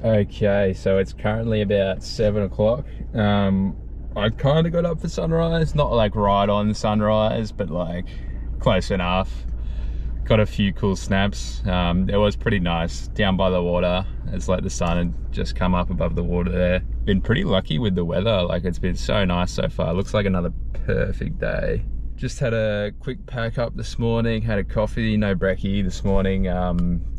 Okay, so it's currently about 7 o'clock. I kind of got up for sunrise, not like right on sunrise, but like close enough. Got a few cool snaps. It was pretty nice down by the water. It's like the sun had just come up above the water there. Been pretty lucky with the weather. Like, it's been so nice so far. Looks like another perfect day. Just had a quick pack up this morning, had a coffee, no brekkie this morning.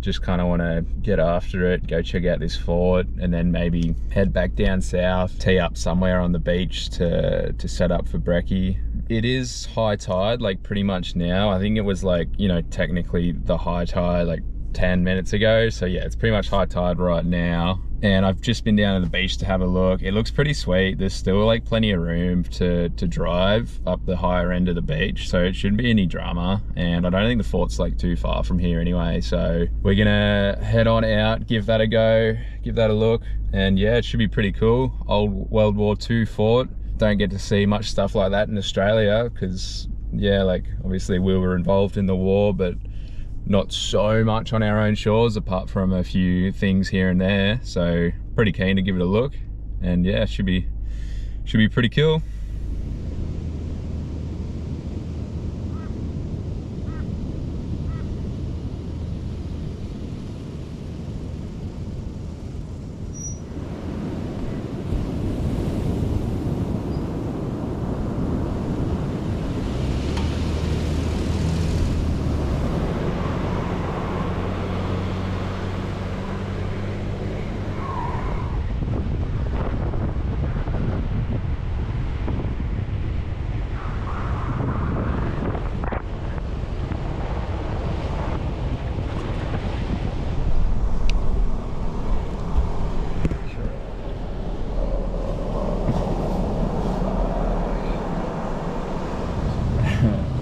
Just kind of want to get after it, go check out this fort, and then maybe head back down south, tee up somewhere on the beach to set up for brekkie. It is high tide, like pretty much now. I think it was like, you know, technically the high tide like 10 minutes ago. So yeah, it's pretty much high tide right now. And I've just been down to the beach to have a look. It looks pretty sweet. There's still like plenty of room to drive up the higher end of the beach, so it shouldn't be any drama. And I don't think the fort's like too far from here anyway. So we're gonna head on out, give that a go, give that a look. And yeah, it should be pretty cool. Old World War II fort. Don't get to see much stuff like that in Australia because yeah, like obviously we were involved in the war, but not so much on our own shores apart from a few things here and there. So pretty keen to give it a look, and yeah, should be pretty cool.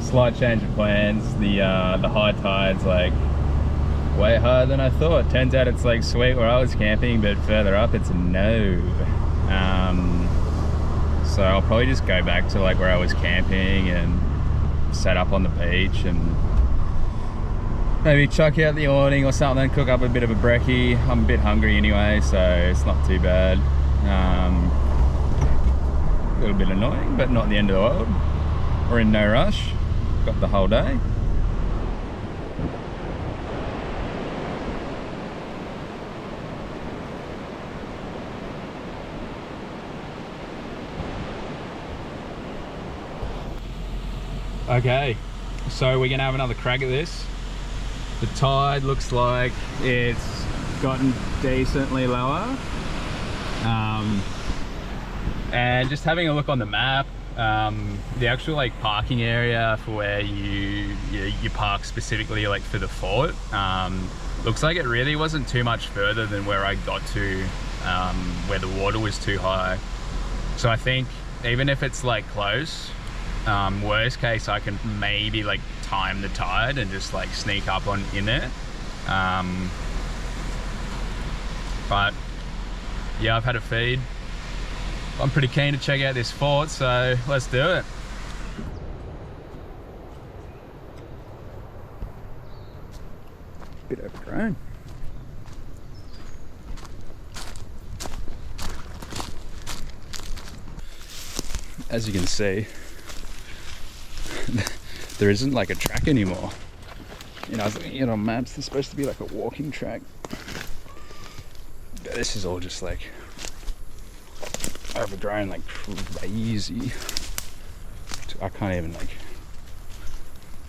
Slight change of plans. The high tide's like way higher than I thought. Turns out it's like sweet where I was camping, but further up it's no. So I'll probably just go back to like where I was camping and set up on the beach and maybe chuck out the awning or something, cook up a bit of a brekkie. I'm a bit hungry anyway, so it's not too bad. A little bit annoying, but not the end of the world. We're in no rush. Got the whole day. Okay, so we're gonna have another crack at this. The tide looks like it's gotten decently lower. And just having a look on the map, the actual like parking area for where you park specifically like for the fort, looks like it really wasn't too much further than where I got to, where the water was too high. So I think even if it's like close, worst case I can maybe like time the tide and just like sneak up on in there. But yeah, I've had a feed. I'm pretty keen to check out this fort, so let's do it. Bit overgrown. As you can see, there isn't like a track anymore. You know, I was looking at on maps, there's supposed to be like a walking track. But this is all just like overgrown like crazy. I can't even like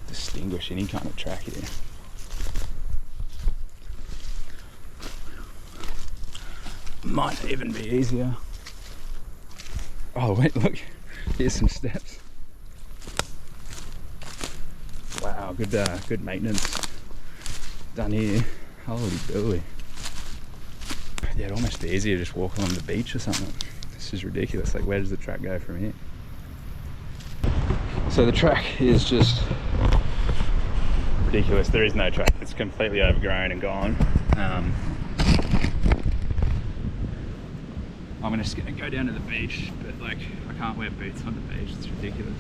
distinguish any kind of track here. Might even be easier. Oh wait, look, here's some steps. Wow, good maintenance done here. Holy billy. Yeah, it'd almost be easier to just walk along the beach or something. This is ridiculous. Like, where does the track go from here? So the track is just ridiculous. There is no track. It's completely overgrown and gone. I'm just gonna go down to the beach, but like I can't wear boots on the beach. It's ridiculous.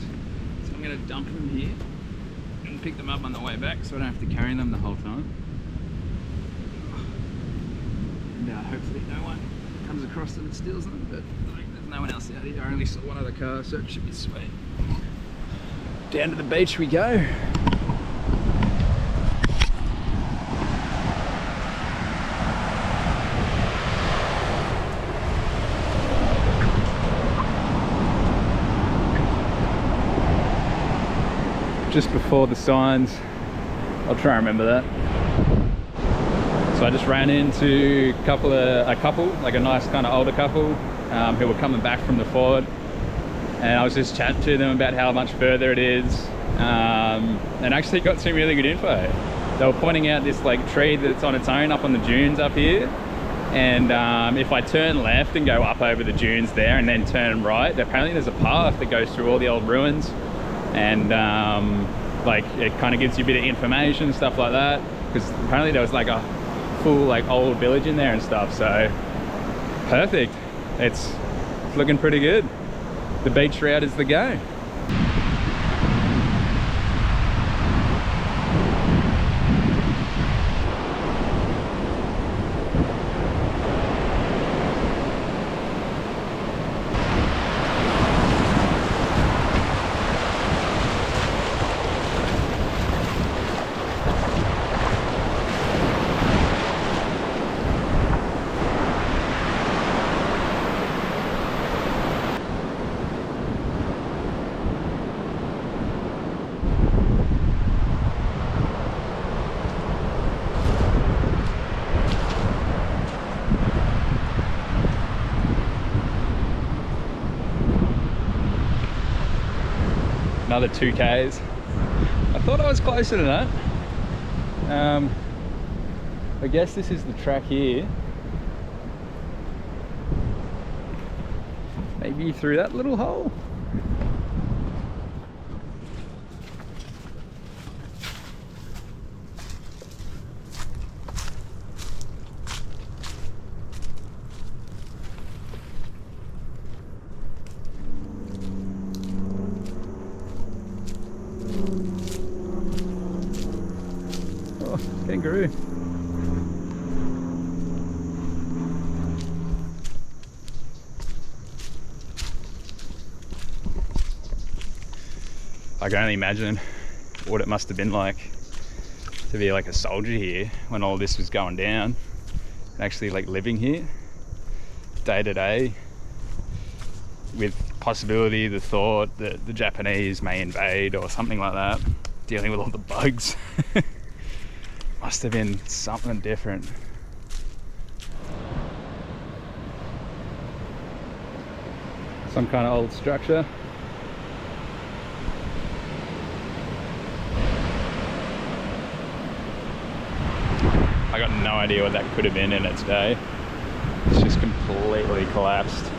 So I'm gonna dump them here and pick them up on the way back, so I don't have to carry them the whole time. And hopefully no one comes across them and steals them. But like, there's no one else out here. I only saw one other car, so it should be sweet. Down to the beach we go. Just before the signs, I'll try and remember that. So I just ran into a couple, like a nice kind of older couple who were coming back from the fort, and I was just chatting to them about how much further it is, and actually got some really good info. They were pointing out this like tree that's on its own up on the dunes up here, and if I turn left and go up over the dunes there and then turn right, apparently there's a path that goes through all the old ruins, and like it kind of gives you a bit of information, stuff like that, because apparently there was like a full like old village in there and stuff. So perfect, it's looking pretty good. The beach route is the go. Another 2Ks. I thought I was closer to that. I guess this is the track here. Maybe through that little hole. Kangaroo. I can only imagine what it must have been like to be like a soldier here when all this was going down, and actually like living here day to day with possibility, the thought that the Japanese may invade or something like that, dealing with all the bugs. Must have been something different. Some kind of old structure. I got no idea what that could have been in its day. It's just completely collapsed.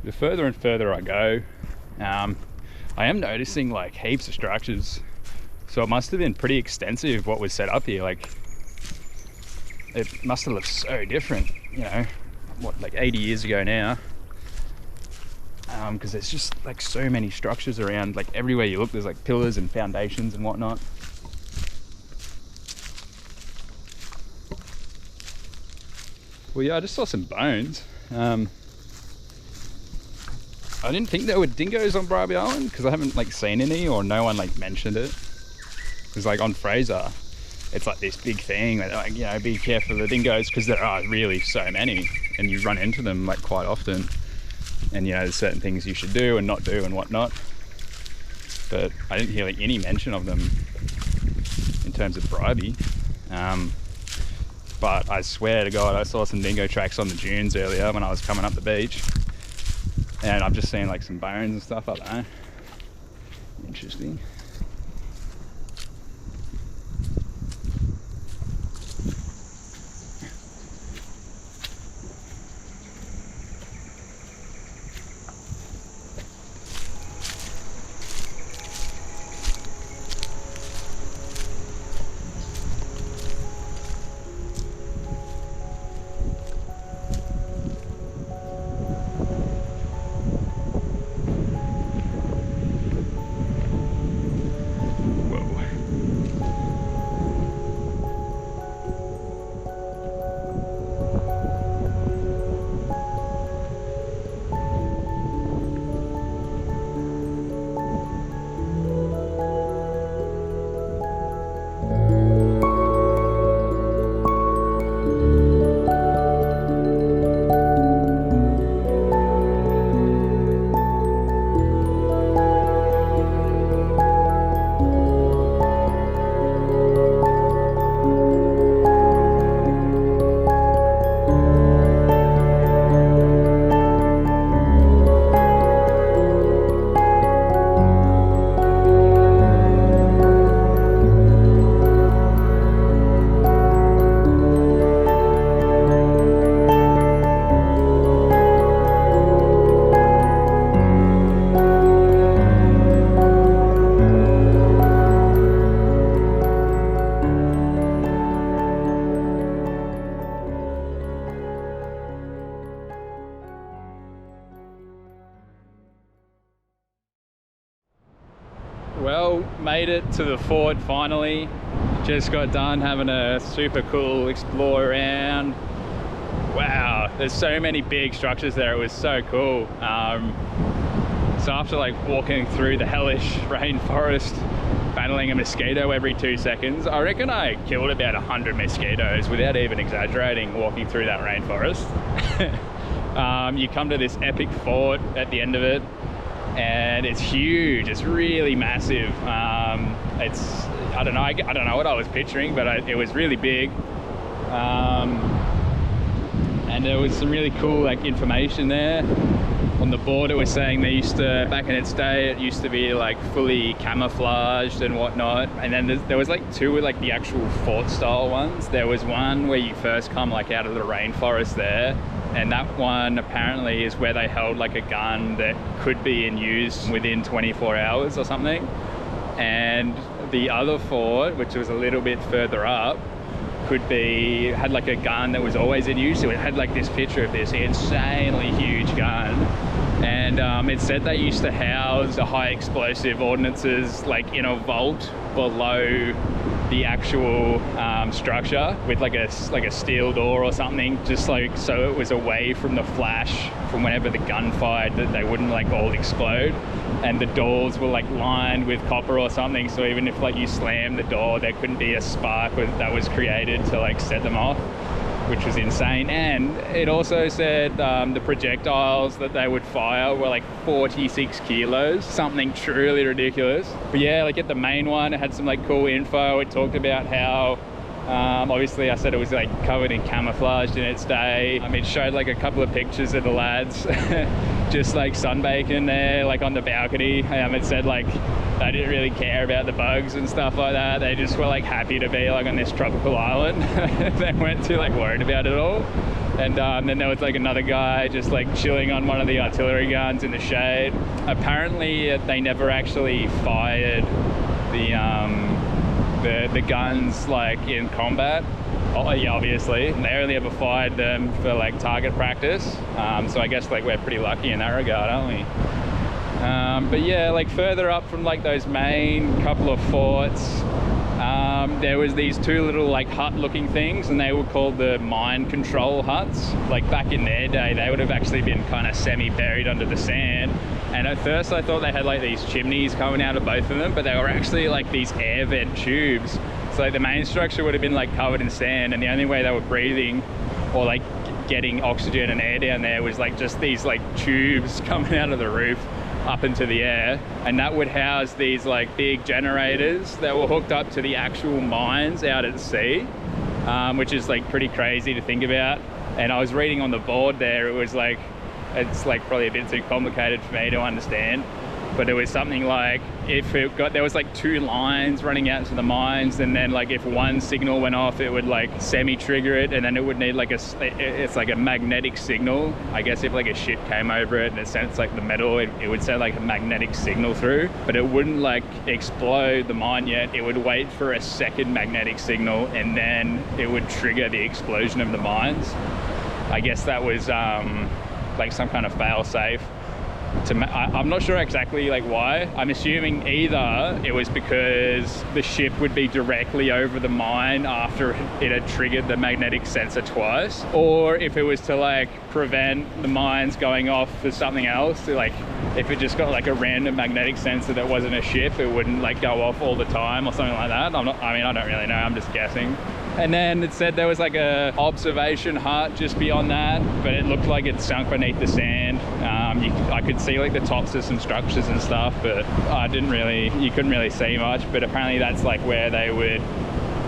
The further and further I go, I am noticing like heaps of structures. So it must have been pretty extensive what was set up here. Like it must have looked so different, you know, what, like 80 years ago now. Because there's just like so many structures around, like everywhere you look there's like pillars and foundations and whatnot. Well, yeah, I just saw some bones. I didn't think there were dingoes on Bribie Island because I haven't like seen any, or no one like mentioned it. Because like on Fraser, it's like this big thing that, like, you know, be careful of the dingoes, because there are really so many and you run into them like quite often, and you know, there's certain things you should do and not do and whatnot. But I didn't hear like any mention of them in terms of Bribie. But I swear to God, I saw some dingo tracks on the dunes earlier when I was coming up the beach, and I've just seen like some bones and stuff up there. Interesting. Well, made it to the fort finally. Just got done having a super cool explore around. Wow, there's so many big structures there. It was so cool. So after like walking through the hellish rainforest, battling a mosquito every 2 seconds, I reckon I killed about 100 mosquitoes without even exaggerating, walking through that rainforest. You come to this epic fort at the end of it, and it's huge. It's really massive. I don't know what I was picturing, but it was really big. And there was some really cool like information there. On the board it was saying they used to, back in its day, it used to be like fully camouflaged and whatnot. And then there was like two like the actual fort style ones. There was one where you first come like out of the rainforest there, and that one apparently is where they held like a gun that could be in use within 24 hours or something. And the other fort, which was a little bit further up, had like a gun that was always in use. So it had like this picture of this insanely huge gun, and it said they used to house the high explosive ordnances like in a vault below the actual structure with like a steel door or something, just like so it was away from the flash from whenever the gun fired, that they wouldn't like all explode. And the doors were like lined with copper or something, so even if like you slammed the door, there couldn't be a spark that was created to like set them off, which was insane. And it also said the projectiles that they would fire were like 46 kilos, something truly ridiculous. But yeah, like at the main one, it had some like cool info. It talked about how obviously I said it was like covered in camouflage in its day. It showed like a couple of pictures of the lads just like sunbaking there like on the balcony. It said like they didn't really care about the bugs and stuff like that. They just were like happy to be like on this tropical island. They weren't too like worried about it all. And then there was like another guy just like chilling on one of the artillery guns in the shade. Apparently they never actually fired the guns like in combat. Oh, yeah, obviously they only ever fired them for like target practice. So I guess like we're pretty lucky in that regard, aren't we? But yeah, like further up from like those main couple of forts, there was these two little like hut looking things, and they were called the mine control huts. Like back in their day, they would have actually been kind of semi buried under the sand. And at first I thought they had like these chimneys coming out of both of them, but they were actually like these air vent tubes So like the main structure would have been like covered in sand, and the only way they were breathing or like getting oxygen and air down there was like just these like tubes coming out of the roof up into the air, and that would house these like big generators that were hooked up to the actual mines out at sea, which is like pretty crazy to think about. And I was reading on the board there, it was like, it's like probably a bit too complicated for me to understand, but it was something like if it got, there was like 2 lines running out to the mines, and then like if one signal went off, it would like semi-trigger it, and then it would need like it's like a magnetic signal. I guess if like a ship came over it and it sent like the metal, it would send like a magnetic signal through, but it wouldn't like explode the mine yet. It would wait for a second magnetic signal, and then it would trigger the explosion of the mines. I guess that was like some kind of fail-safe. I'm not sure exactly like why. I'm assuming either it was because the ship would be directly over the mine after it had triggered the magnetic sensor twice, or if it was to like prevent the mines going off for something else. Like if it just got like a random magnetic sensor that wasn't a ship, it wouldn't like go off all the time or something like that. I mean, I don't really know, I'm just guessing. And then it said there was like a observation hut just beyond that, but it looked like it sunk beneath the sand. I could see like the tops of some structures and stuff, but you couldn't really see much. But apparently that's like where they would,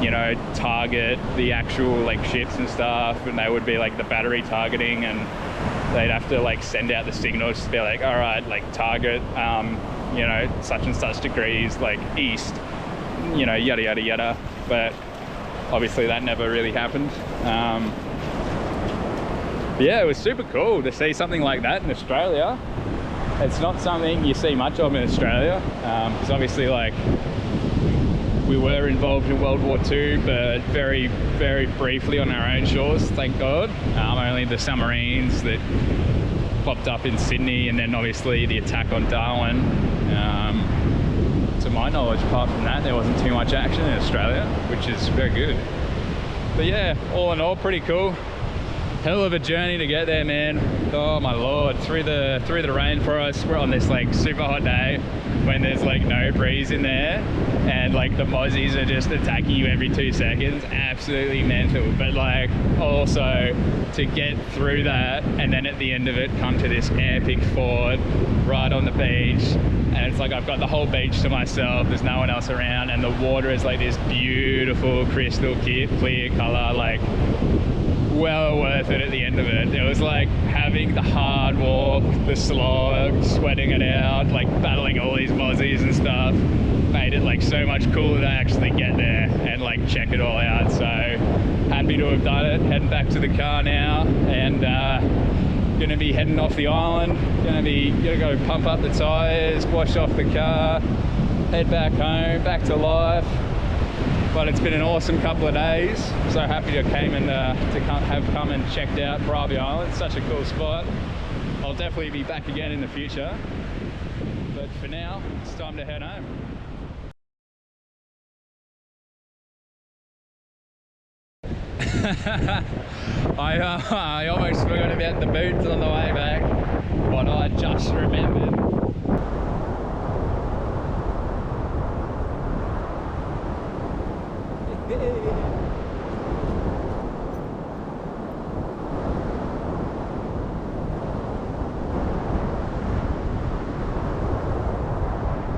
you know, target the actual like ships and stuff, and they would be like the battery targeting, and they'd have to like send out the signals to be like, all right, like target, you know, such and such degrees, like east, you know, yada, yada, yada. But obviously that never really happened. Yeah, it was super cool to see something like that in Australia. It's not something you see much of in Australia, because obviously like we were involved in World War II, but very, very briefly on our own shores, thank God. Only the submarines that popped up in Sydney, and then obviously the attack on Darwin. To my knowledge, apart from that, there wasn't too much action in Australia, which is very good. But yeah, all in all, pretty cool. Hell of a journey to get there, man. Oh my Lord, through the rainforest. We're on this like super hot day when there's like no breeze in there, and like the mozzies are just attacking you every 2 seconds. Absolutely mental. But like also to get through that, and then at the end of it come to this epic fort right on the beach, and it's like I've got the whole beach to myself, there's no one else around, and the water is like this beautiful crystal clear color, like well worth it at the end of it. It was like having the hard walk, the slog, sweating it out, like battling all these mozzies and stuff, made it like so much cooler to actually get there and like check it all out. So happy to have done it. Heading back to the car now, and gonna be heading off the island. Gonna go pump up the tires, wash off the car, head back home, back to life. But it's been an awesome couple of days. So happy to have come and checked out Bribie Island. Such a cool spot. I'll definitely be back again in the future. But for now, it's time to head home. I almost forgot about the boots on the way back, but I just remembered